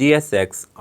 GSX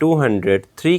203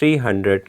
300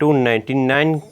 299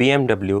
BMW